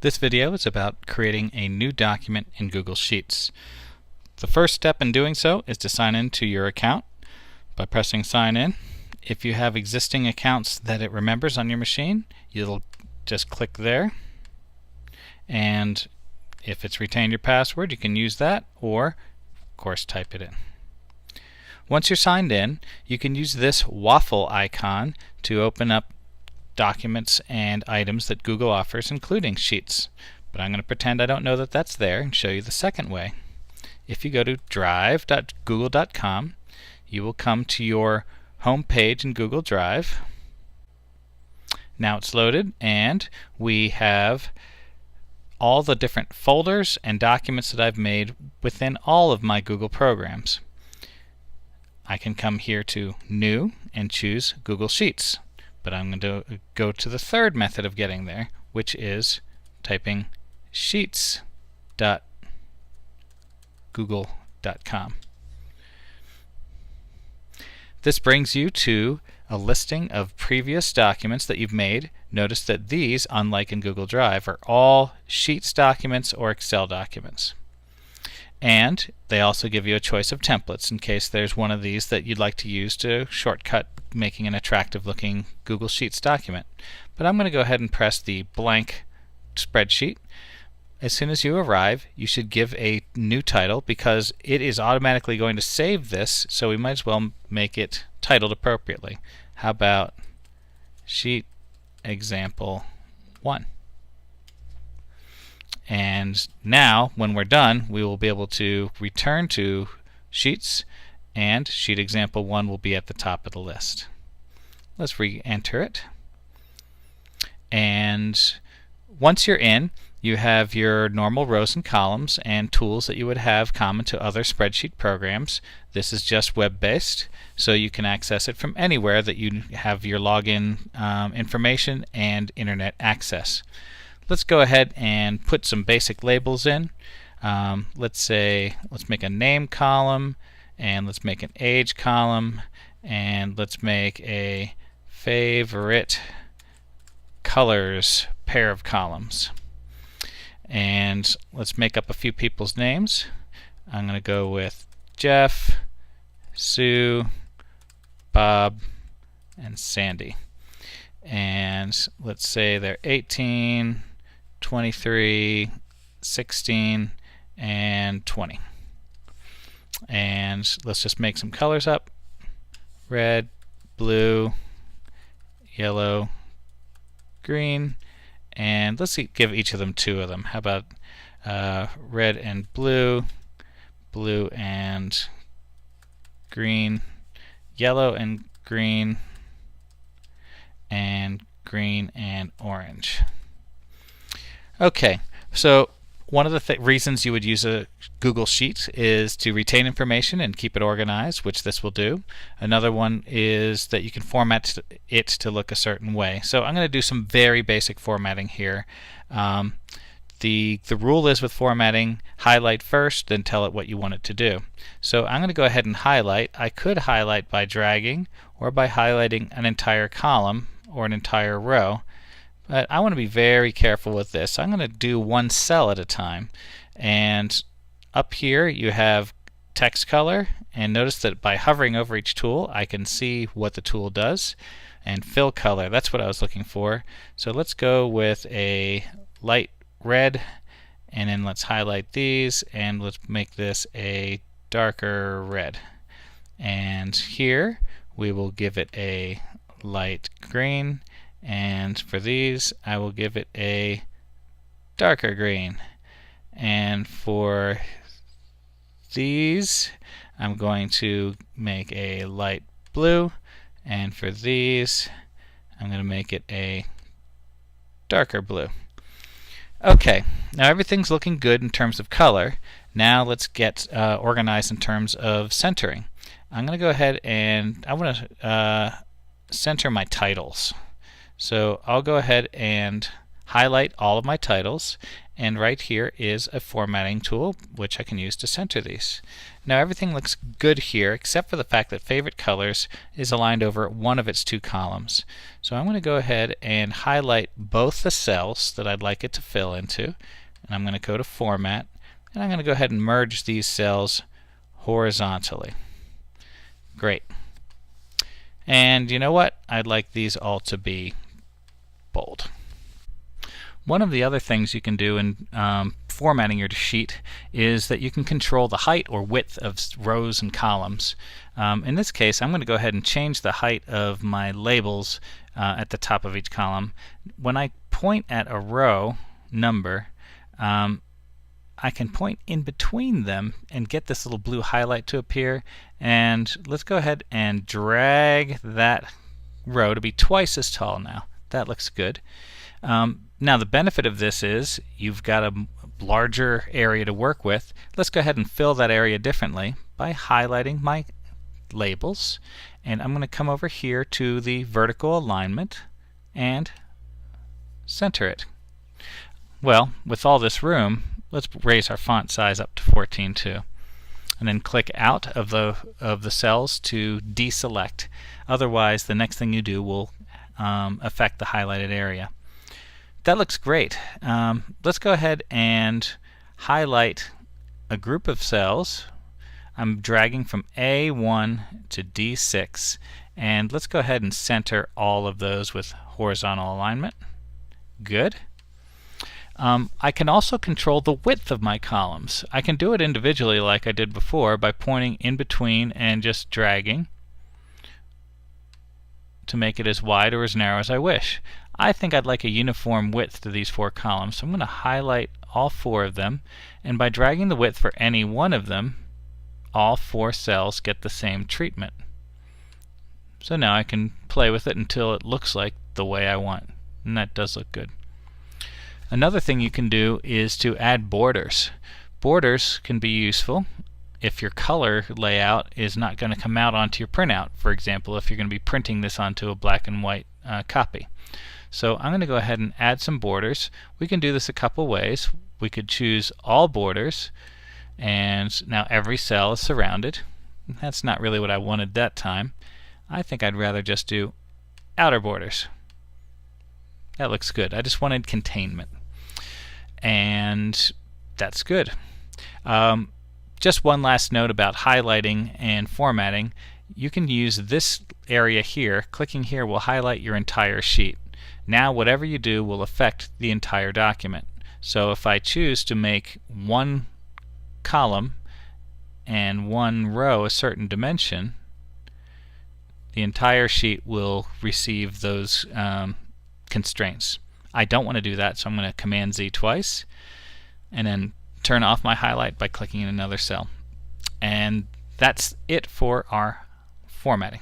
This video is about creating a new document in Google Sheets. The first step in doing so is to sign in to your account by pressing sign in. If you have existing accounts that it remembers on your machine, you'll just click there, and if it's retained your password, you can use that, or of course type it in. Once you're signed in, you can use this waffle icon to open up documents and items that Google offers, including Sheets. But I'm going to pretend I don't know that that's there and show you the second way. If you go to drive.google.com, you will come to your home page in Google Drive. Now it's loaded, and we have all the different folders and documents that I've made within all of my Google programs. I can come here to New and choose Google Sheets. But I'm going to go to the third method of getting there, which is typing sheets.google.com. This brings you to a listing of previous documents that you've made. Notice that these, unlike in Google Drive, are all Sheets documents or Excel documents. And they also give you a choice of templates in case there's one of these that you'd like to use to shortcut making an attractive looking Google Sheets document. But I'm going to go ahead and press the blank spreadsheet. As soon as you arrive, you should give a new title because it is automatically going to save this, so we might as well make it titled appropriately. How about Sheet Example 1? And now, when we're done, we will be able to return to Sheets, and Sheet Example 1 will be at the top of the list. Let's re-enter it. And once you're in, you have your normal rows and columns and tools that you would have common to other spreadsheet programs. This is just web-based, so you can access it from anywhere that you have your login information and internet access. Let's go ahead and put some basic labels in. Let's make a name column, and let's make an age column, and let's make a favorite colors pair of columns. And let's make up a few people's names. I'm going to go with Jeff, Sue, Bob, and Sandy. And let's say they're 18, 23, 16, and 20. And let's just make some colors up. Red, blue, yellow, green, and let's give each of them two of them. How about red and blue, blue and green, yellow and green, and green and orange. Okay, so one of the reasons you would use a Google Sheet is to retain information and keep it organized, which this will do. Another one is that you can format it to look a certain way. So I'm going to do some very basic formatting here. The rule is with formatting, highlight first, then tell it what you want it to do. So I'm going to go ahead and highlight. I could highlight by dragging or by highlighting an entire column or an entire row. But I want to be very careful with this. I'm going to do one cell at a time. And up here you have text color, and notice that by hovering over each tool I can see what the tool does. And fill color, that's what I was looking for. So let's go with a light red, and then let's highlight these, and let's make this a darker red. And here we will give it a light green, and for these I will give it a darker green, and for these I'm going to make a light blue, and for these I'm going to make it a darker blue. Okay, now everything's looking good in terms of color. Now let's get organized in terms of centering. I'm going to go ahead and I want to center my titles. So I'll go ahead and highlight all of my titles, and right here is a formatting tool which I can use to center these. Now everything looks good here except for the fact that favorite colors is aligned over one of its two columns. So I'm going to go ahead and highlight both the cells that I'd like it to fill into, and I'm going to go to Format, and I'm going to go ahead and merge these cells horizontally. Great. And you know what? I'd like these all to be bold. One of the other things you can do in formatting your sheet is that you can control the height or width of rows and columns. In this case, I'm going to go ahead and change the height of my labels at the top of each column. When I point at a row number, I can point in between them and get this little blue highlight to appear. And let's go ahead and drag that row to be twice as tall now. That looks good. Now the benefit of this is you've got a larger area to work with. Let's go ahead and fill that area differently by highlighting my labels, and I'm going to come over here to the vertical alignment and center it. Well, with all this room, let's raise our font size up to 14 too, and then click out of the cells to deselect. Otherwise, the next thing you do will affect the highlighted area. That looks great. Let's go ahead and highlight a group of cells. I'm dragging from A1 to D6, and let's go ahead and center all of those with horizontal alignment. Good. I can also control the width of my columns. I can do it individually like I did before by pointing in between and just dragging to make it as wide or as narrow as I wish. I think I'd like a uniform width to these four columns, so I'm going to highlight all four of them, and by dragging the width for any one of them, all four cells get the same treatment. So now I can play with it until it looks like the way I want, and that does look good. Another thing you can do is to add borders. Borders can be useful if your color layout is not going to come out onto your printout. For example, if you're going to be printing this onto a black and white copy. So I'm going to go ahead and add some borders. We can do this a couple ways. We could choose all borders, and now every cell is surrounded. That's not really what I wanted that time. I think I'd rather just do outer borders. That looks good. I just wanted containment. And that's good. Just one last note about highlighting and formatting. You can use this area here. Clicking here will highlight your entire sheet. Now whatever you do will affect the entire document. So if I choose to make one column and one row a certain dimension, the entire sheet will receive those constraints. I don't want to do that, so I'm going to Command Z twice and then turn off my highlight by clicking in another cell. And that's it for our formatting.